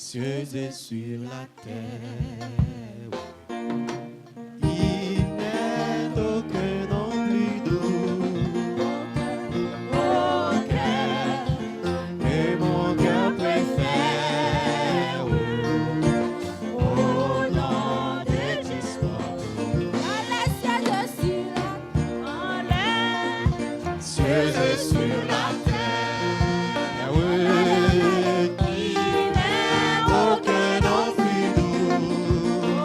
cieux et sur la terre. Il n'est aucun nom plus doux que mon cœur préfère. Au nom de Jésus, Dans les cieux et sur la cieux et sur la terre. Oui, il n'est aucun nom plus doux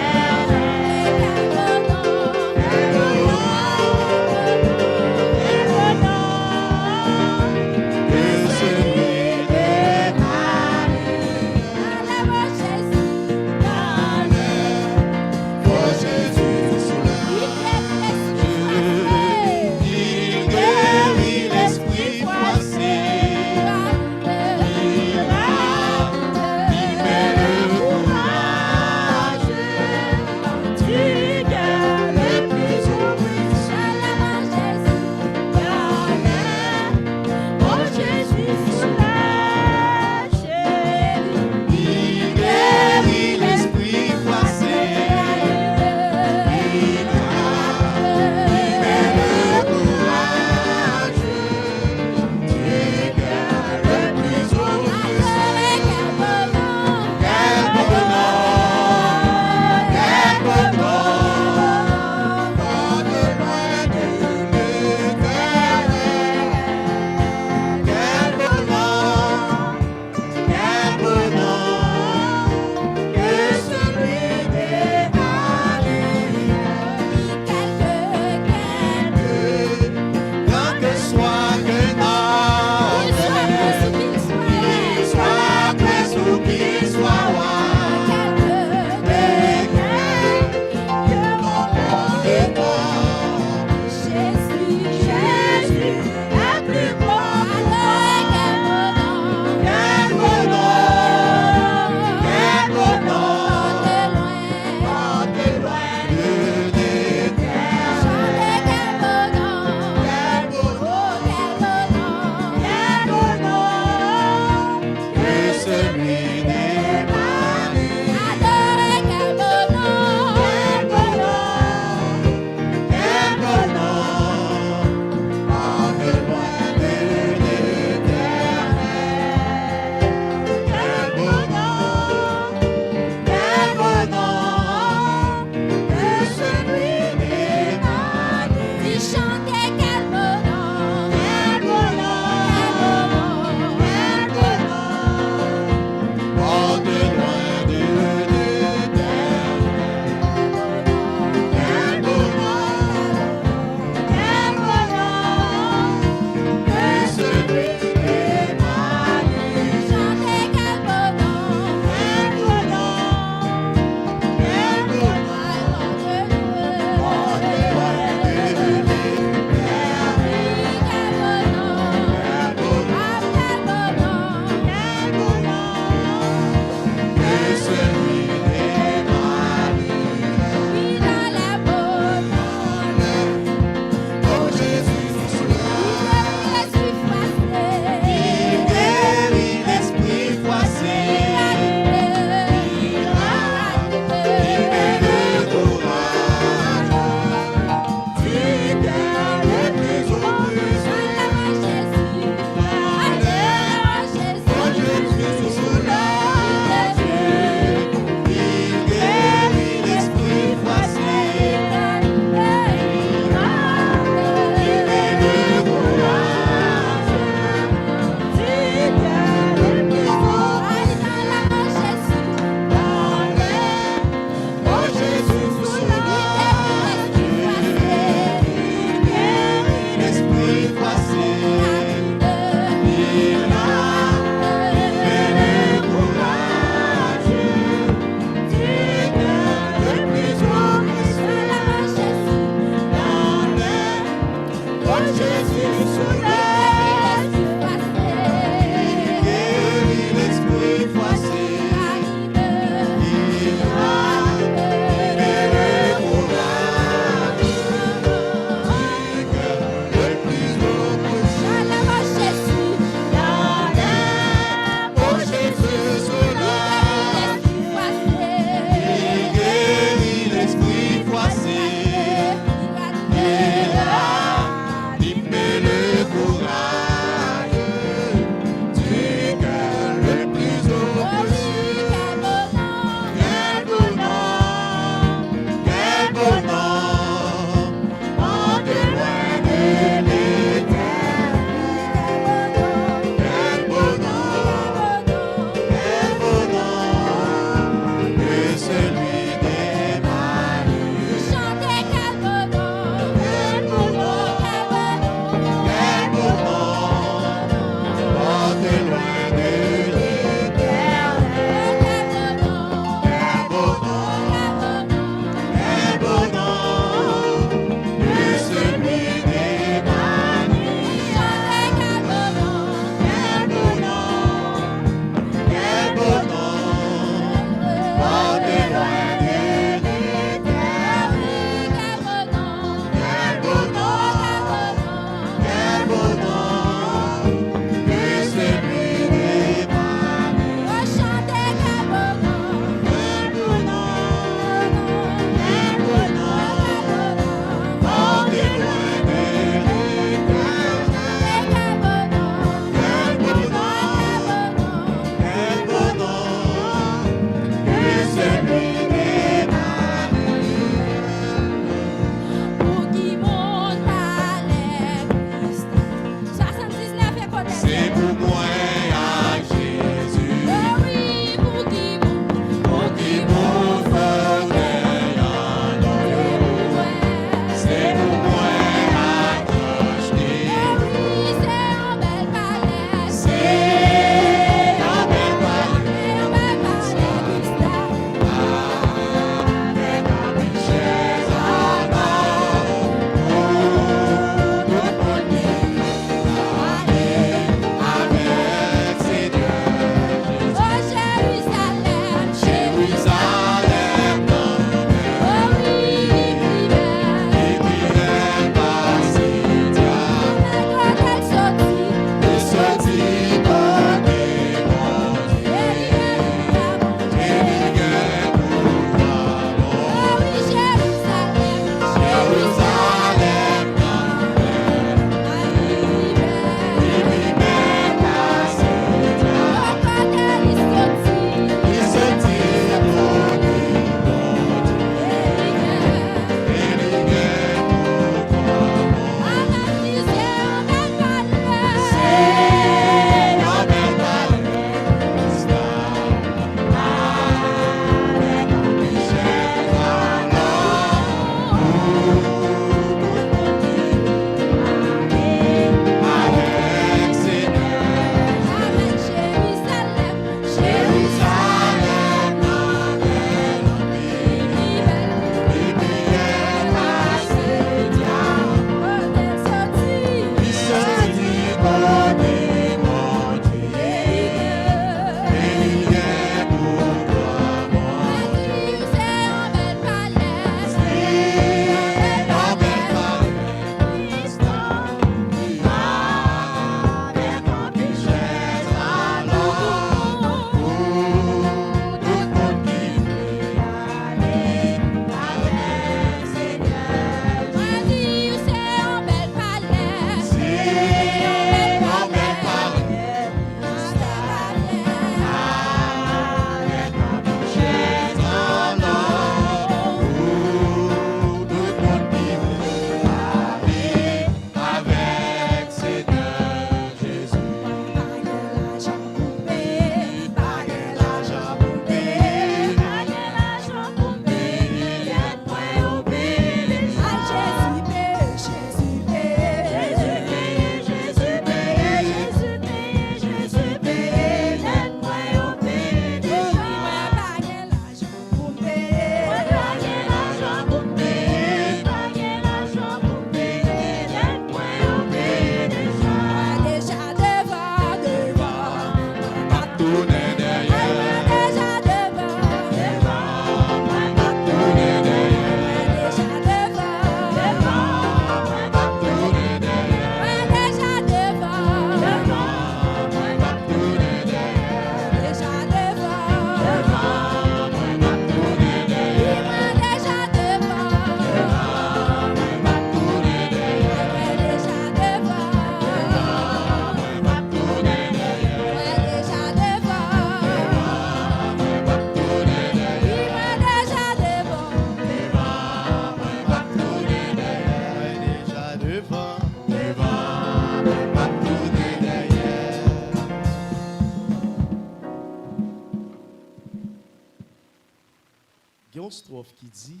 une strophe qui dit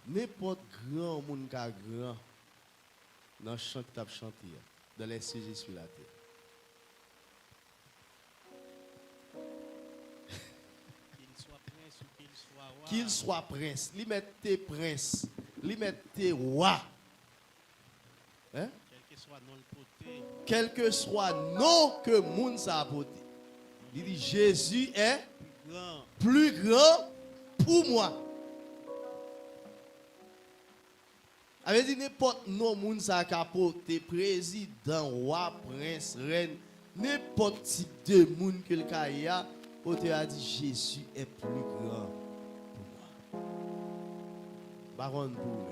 n'importe grand monde qui a grand dans le chant que tu as chanté, dans les sujets sur la terre. Qu'il soit prince, lui mette tes princes, lui mette tes rois. Hein? Quel que soit nom que moun sa apporté. Il dit Jésus est plus grand pour moi. Avait dit n'importe nom moun sa apporté, président, roi, prince, reine, n'importe type de moun que le kaya, Pote a dit Jésus est plus grand pour moi. Baron pour vous.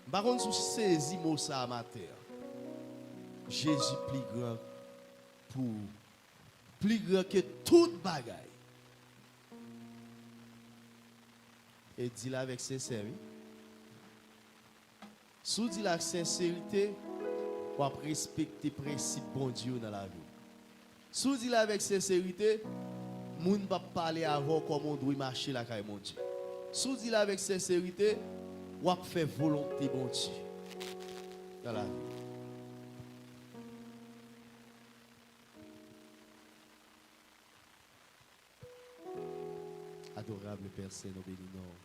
Baron sous saisi mot ça matin. Jésus plus grand pour plus grand que toute bagaille. Et dit là avec sincérité. Sous dit la sincérité, pour respecter les principes bon Dieu dans la vie. Sous dit là avec sincérité, moun va parler avant comment on doit marcher la caille mon Dieu. Sous dit là avec sincérité, ou faire volonté bon Dieu dans la vie. Adorable Père Saint, nous bénissons.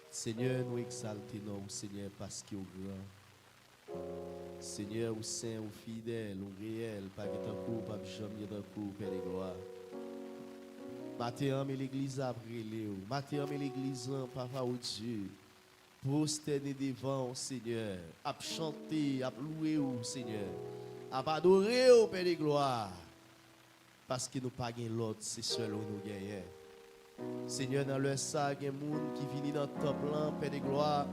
Seigneur, nous exaltons, Seigneur, parce qu'il est grand. Seigneur, ou saint, ou fidèle, ou réel, pas de coup, pas de jamais de coup, Père de gloire. Matin, mais l'église a brûlé. Matin, mais l'église, papa, ou Dieu. Prosterner devant, Seigneur. A chanter, a louer, Seigneur. A adorer, Père de gloire. Parce que nous pas l'autre, c'est seul où nous gagnons. Seigneur, dans le ça, il y a des gens qui viennent dans le top là, Père de gloire.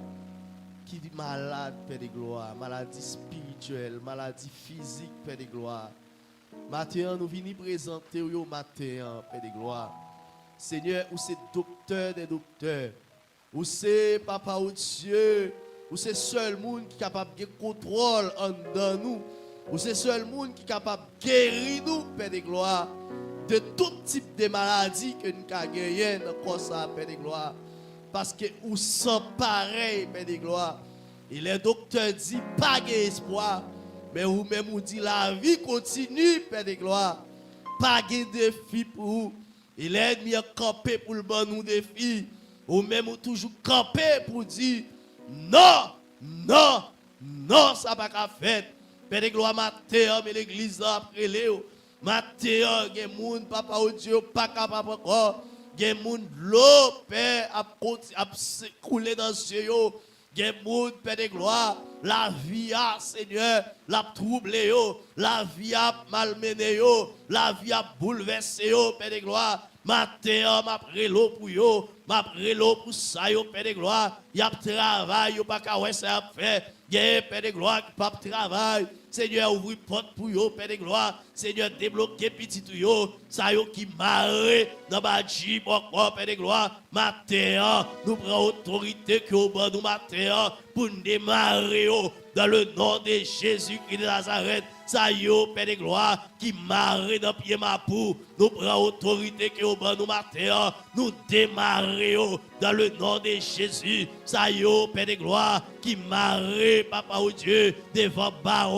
Qui dit malade, Père de gloire, maladie spirituelle, maladie physique, Père de gloire. Matin, nous venons présenter au matin, Père de gloire. Seigneur, où c'est docteur des docteurs, où c'est papa ou Dieu, où c'est seul monde qui est capable de contrôle en dedans nous, où c'est seul monde qui est capable de guérir nous, Père de gloire, de tout type de maladie que nous avons gagné dans le corps, Père de gloire. Parce que nous sommes pareils, Père de gloire. Et les docteurs disent pas d'espoir. Mais vous-même vous dites la vie continue, Père de gloire. Pas de défi pour vous. Et l'ennemi a campé pour le bon nous défi. Vous-même vous toujours campé pour dire non, non, non, ça n'a pas fait. Père de gloire, matin, mais l'église après Léo. Matin, il y a des gens, papa ou Dieu, pas capable encore. Il y a des gens, l'eau, Père, a coulé dans ce yeux. Il y a des gens, Père de gloire, la vie a, Seigneur, la troublé, la vie a malmené, la vie a bouleversé, Père de gloire. Matin, m'a pris l'eau pour yo, m'a pris l'eau pour ça, Père de gloire. Il y a travail, pas qu'à ouais ça a fait. Il y a Père de gloire qui pas travail. Seigneur, ouvre porte pour yo, Père de gloire. Seigneur, débloquer petit tout yo. Ça yo qui marre dans ma jeep, Père de gloire. Matin, nous prenons autorité que au bon nous matin pour nous démarrer dans le nom de Jésus-Christ de Nazareth. Ça yo, Père de gloire, qui marre dans pied ma pou. Nous prenons autorité que au bon nous matin. Nous démarrer dans le nom de Jésus. Ça yo, Père de gloire, qui marre, Papa ou Dieu, devant Baron.